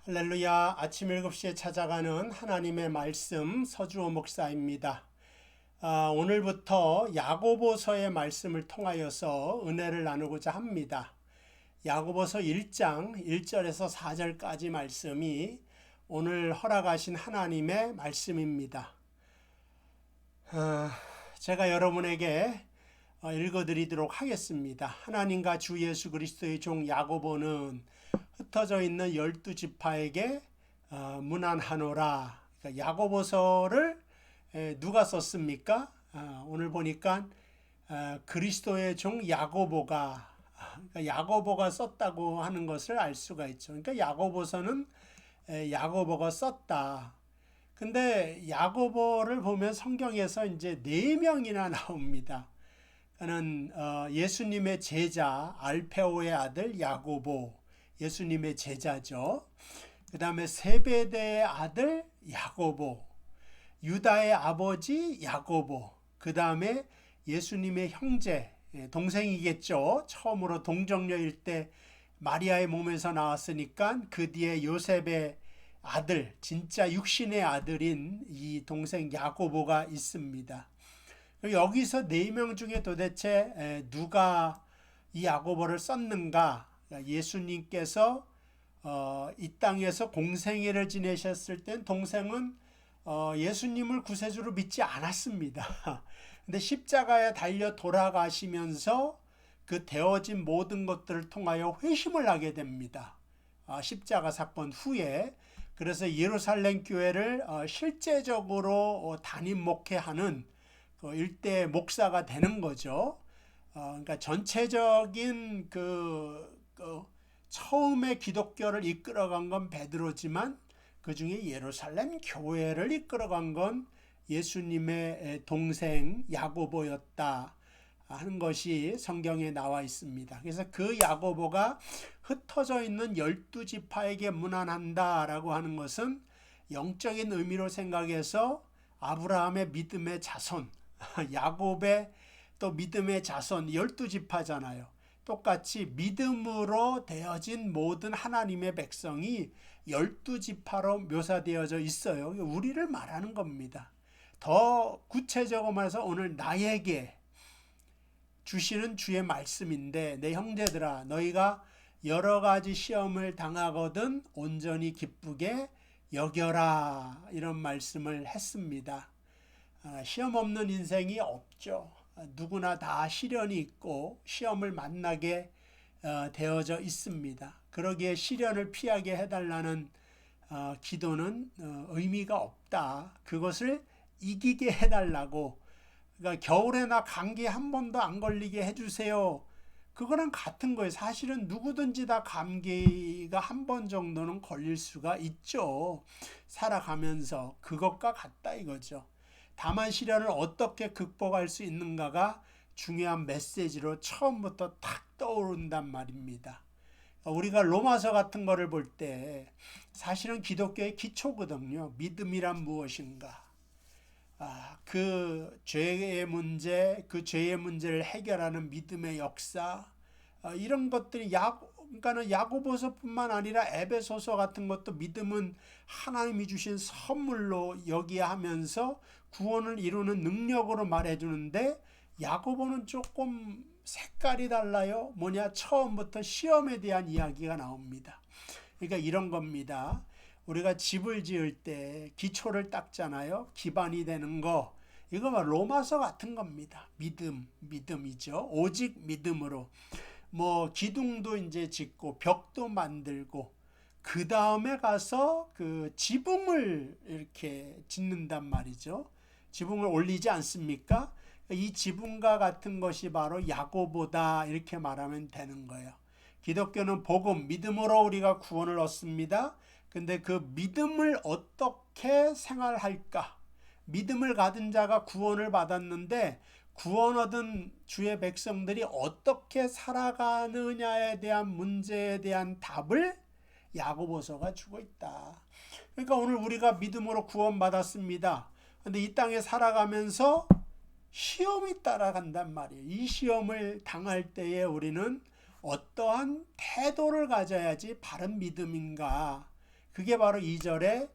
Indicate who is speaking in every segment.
Speaker 1: 할렐루야. 아침 7시에 찾아가는 하나님의 말씀 서주호 목사입니다. 오늘부터 야고보서의 말씀을 통하여서 은혜를 나누고자 합니다. 야고보서 1장 1절에서 4절까지 말씀이 오늘 허락하신 하나님의 말씀입니다. 제가 여러분에게 읽어드리도록 하겠습니다. 하나님과 주 예수 그리스도의 종 야고보는 흩어져 있는 12지파에게 문안하노라. 그러니까 야고보서를 누가 썼습니까? 오늘 보니까 그리스도의 종 야고보가 그러니까 야고보가 썼다고 하는 것을 알 수가 있죠. 그러니까 야고보서는 야고보가 썼다. 근데 야고보를 보면 성경에서 이제 4명이나 나옵니다. 그는 예수님의 제자 알페오의 아들 야고보, 예수님의 제자죠. 그 다음에 세베대의 아들 야고보, 유다의 아버지 야고보, 그 다음에 예수님의 형제, 동생이겠죠. 처음으로 동정녀일 때 마리아의 몸에서 나왔으니까 그 뒤에 요셉의 아들, 진짜 육신의 아들인 이 동생 야고보가 있습니다. 여기서 4명 중에 도대체 누가 이 야고보를 썼는가? 예수님께서 이 땅에서 공생애를 지내셨을 땐 동생은 예수님을 구세주로 믿지 않았습니다. 근데 십자가에 달려 돌아가시면서 그 되어진 모든 것들을 통하여 회심을 하게 됩니다. 십자가 사건 후에. 그래서 예루살렘 교회를 실제적으로 담임 목회하는 일대 목사가 되는 거죠. 그러니까 전체적인 처음에 기독교를 이끌어간 건 베드로지만 그 중에 예루살렘 교회를 이끌어간 건 예수님의 동생 야고보였다 하는 것이 성경에 나와 있습니다. 그래서 그 야고보가 흩어져 있는 12지파에게 문안한다라고 하는 것은 영적인 의미로 생각해서 아브라함의 믿음의 자손, 야곱의 또 믿음의 자손 12지파잖아요. 똑같이 믿음으로 되어진 모든 하나님의 백성이 12지파로 묘사되어져 있어요. 우리를 말하는 겁니다. 더 구체적으로 말해서 오늘 나에게 주시는 주의 말씀인데, 내 형제들아 너희가 여러 가지 시험을 당하거든 온전히 기쁘게 여겨라, 이런 말씀을 했습니다. 시험 없는 인생이 없죠. 누구나 다 시련이 있고 시험을 만나게 되어져 있습니다. 그러기에 시련을 피하게 해달라는 기도는 의미가 없다. 그것을 이기게 해달라고. 그러니까 겨울에나 감기 한 번도 안 걸리게 해주세요. 그거랑 같은 거예요. 사실은 누구든지 다 감기가 한 번 정도는 걸릴 수가 있죠. 살아가면서 그것과 같다 이거죠. 다만 시련을 어떻게 극복할 수 있는가가 중요한 메시지로 처음부터 탁 떠오른단 말입니다. 우리가 로마서 같은 거를 볼 때 사실은 기독교의 기초거든요. 믿음이란 무엇인가? 그 죄의 문제, 그 죄의 문제를 해결하는 믿음의 역사, 이런 것들이 그러니까는 야고보서뿐만 아니라 에베소서 같은 것도 믿음은 하나님이 주신 선물로 여기야 하면서 구원을 이루는 능력으로 말해주는데, 야고보는 조금 색깔이 달라요. 뭐냐? 처음부터 시험에 대한 이야기가 나옵니다. 그러니까 이런 겁니다. 우리가 집을 지을 때 기초를 닦잖아요. 기반이 되는 거. 이거 로마서 같은 겁니다. 믿음이죠. 오직 믿음으로. 기둥도 이제 짓고 벽도 만들고 그 다음에 가서 그 지붕을 이렇게 짓는단 말이죠. 지붕을 올리지 않습니까? 이 지붕과 같은 것이 바로 야고보다, 이렇게 말하면 되는 거예요. 기독교는 복음, 믿음으로 우리가 구원을 얻습니다. 근데 그 믿음을 어떻게 생활할까? 믿음을 가진 자가 구원을 받았는데 구원 얻은 주의 백성들이 어떻게 살아가느냐에 대한 문제에 대한 답을 야고보서가 주고 있다. 그러니까 오늘 우리가 믿음으로 구원받았습니다. 근데 이 땅에 살아가면서 시험이 따라간단 말이에요. 이 시험을 당할 때에 우리는 어떠한 태도를 가져야지 바른 믿음인가? 그게 바로 2절에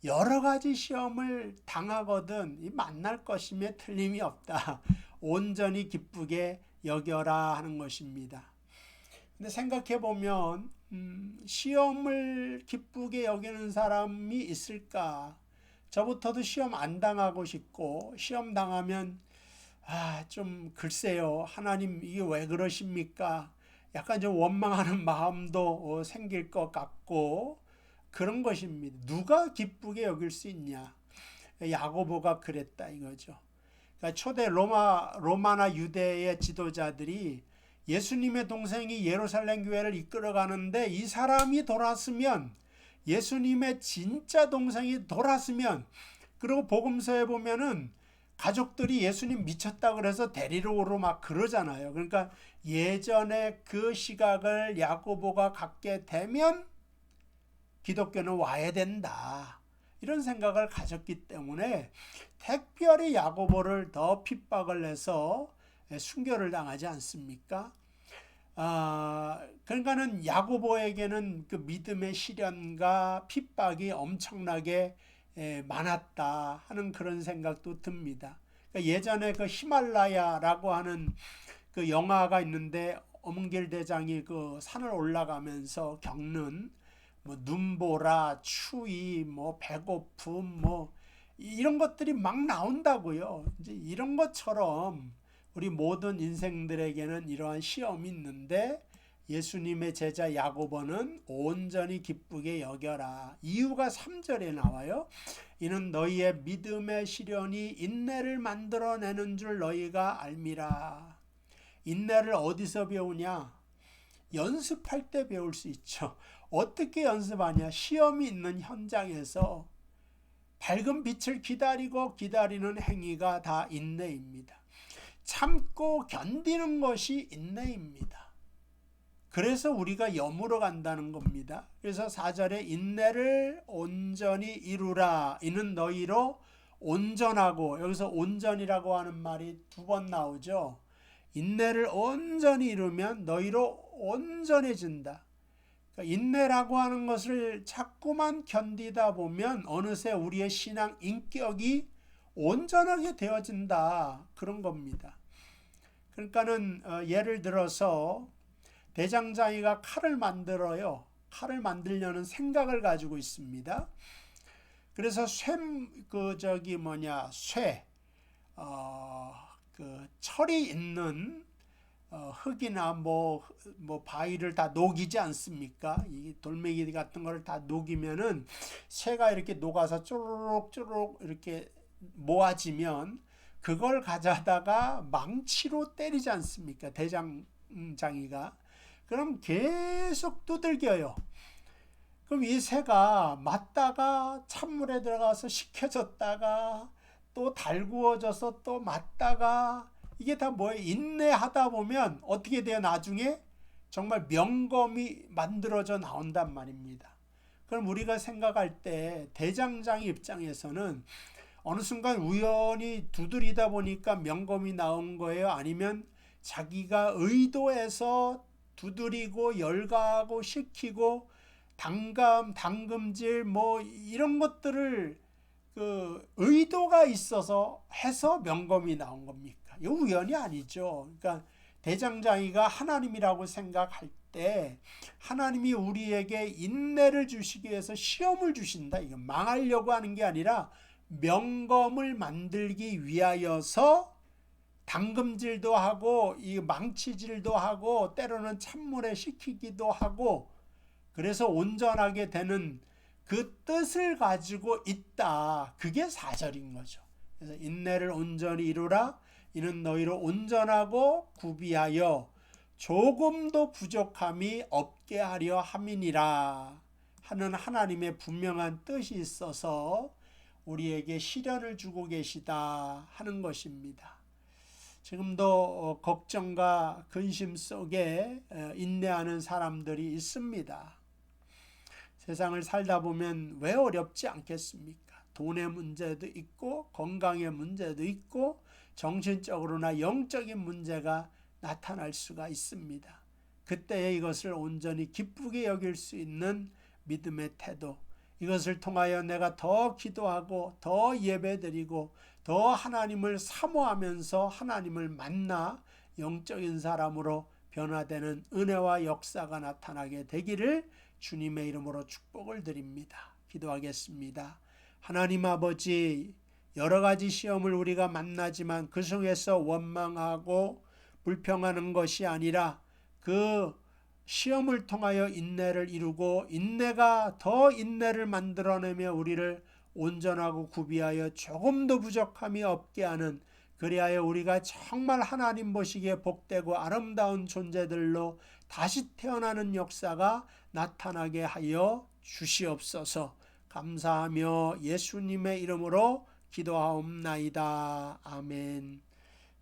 Speaker 1: 여러 가지 시험을 당하거든 이 만날 것임에 틀림이 없다. 온전히 기쁘게 여겨라 하는 것입니다. 근데 생각해 보면 시험을 기쁘게 여기는 사람이 있을까? 저부터도 시험 안 당하고 싶고 시험 당하면 좀 글쎄요. 하나님 이게 왜 그러십니까? 약간 좀 원망하는 마음도 생길 것 같고 그런 것입니다. 누가 기쁘게 여길 수 있냐? 야고보가 그랬다 이거죠. 그러니까 초대 로마나 유대의 지도자들이 예수님의 동생이 예루살렘 교회를 이끌어 가는데 이 사람이 돌았으면 예수님의 진짜 동생이 돌았으면 그리고 복음서에 보면은 가족들이 예수님 미쳤다 그래서 데리러 오러 막 그러잖아요. 그러니까 예전에 그 시각을 야고보가 갖게 되면 기독교는 와야 된다. 이런 생각을 가졌기 때문에 특별히 야고보를 더 핍박을 해서 순교를 당하지 않습니까? 그러니까는 야고보에게는 그 믿음의 시련과 핍박이 엄청나게 많았다 하는 그런 생각도 듭니다. 그러니까 예전에 그 히말라야라고 하는 그 영화가 있는데 엄길 대장이 그 산을 올라가면서 겪는 뭐 눈보라, 추위, 뭐 배고픔, 뭐 이런 것들이 막 나온다고요. 이제 이런 것처럼 우리 모든 인생들에게는 이러한 시험이 있는데 예수님의 제자 야고보는 온전히 기쁘게 여겨라. 이유가 3절에 나와요. 이는 너희의 믿음의 시련이 인내를 만들어내는 줄 너희가 알미라. 인내를 어디서 배우냐? 연습할 때 배울 수 있죠. 어떻게 연습하냐? 시험이 있는 현장에서 밝은 빛을 기다리고 기다리는 행위가 다 인내입니다. 참고 견디는 것이 인내입니다. 그래서 우리가 염으로 간다는 겁니다. 그래서 4절에 인내를 온전히 이루라. 이는 너희로 온전하고, 여기서 온전이라고 하는 말이 2번 나오죠. 인내를 온전히 이루면 너희로 온전해진다. 그러니까 인내라고 하는 것을 자꾸만 견디다 보면 어느새 우리의 신앙 인격이 온전하게 되어진다. 그런 겁니다. 그러니까는 예를 들어서 대장장이가 칼을 만들어요. 칼을 만들려는 생각을 가지고 있습니다. 그래서 쇠 철이 있는 흙이나 뭐 바위를 다 녹이지 않습니까? 이 돌멩이 같은 거를 다 녹이면은 쇠가 이렇게 녹아서 쪼르륵 이렇게 모아지면 그걸 가져다가 망치로 때리지 않습니까? 대장장이가. 그럼 계속 두들겨요. 그럼 이 새가 맞다가 찬물에 들어가서 식혀졌다가 또 달구어져서 또 맞다가 이게 다 뭐예요? 인내하다 보면 어떻게 돼요? 나중에 정말 명검이 만들어져 나온단 말입니다. 그럼 우리가 생각할 때 대장장이 입장에서는 어느 순간 우연히 두드리다 보니까 명검이 나온 거예요? 아니면 자기가 의도해서 두드리고 열가하고 식히고 당금질 뭐 이런 것들을 그 의도가 있어서 해서 명검이 나온 겁니까? 이거 우연이 아니죠. 그러니까 대장장이가 하나님이라고 생각할 때 하나님이 우리에게 인내를 주시기 위해서 시험을 주신다. 이거 망하려고 하는 게 아니라 명검을 만들기 위하여서 당금질도 하고 이 망치질도 하고 때로는 찬물에 식히기도 하고 그래서 온전하게 되는 그 뜻을 가지고 있다. 그게 4절인 거죠. 그래서 인내를 온전히 이루라. 이는 너희로 온전하고 구비하여 조금도 부족함이 없게 하려 함이니라 하는 하나님의 분명한 뜻이 있어서 우리에게 시련을 주고 계시다 하는 것입니다. 지금도 걱정과 근심 속에 인내하는 사람들이 있습니다. 세상을 살다 보면 왜 어렵지 않겠습니까? 돈의 문제도 있고 건강의 문제도 있고 정신적으로나 영적인 문제가 나타날 수가 있습니다. 그때에 이것을 온전히 기쁘게 여길 수 있는 믿음의 태도, 이것을 통하여 내가 더 기도하고 더 예배드리고 더 하나님을 사모하면서 하나님을 만나 영적인 사람으로 변화되는 은혜와 역사가 나타나게 되기를 주님의 이름으로 축복을 드립니다. 기도하겠습니다. 하나님 아버지, 여러 가지 시험을 우리가 만나지만 그 속에서 원망하고 불평하는 것이 아니라 그 시험을 통하여 인내를 이루고 인내가 더 인내를 만들어내며 우리를 온전하고 구비하여 조금도 부족함이 없게 하는, 그리하여 우리가 정말 하나님 보시기에 복되고 아름다운 존재들로 다시 태어나는 역사가 나타나게 하여 주시옵소서. 감사하며 예수님의 이름으로 기도하옵나이다. 아멘.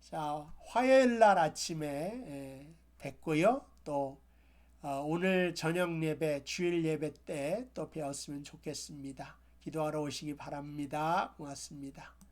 Speaker 1: 자, 화요일 날 아침에 뵙고요. 또 오늘 저녁 예배, 주일 예배 때 또 배웠으면 좋겠습니다. 기도하러 오시기 바랍니다. 고맙습니다.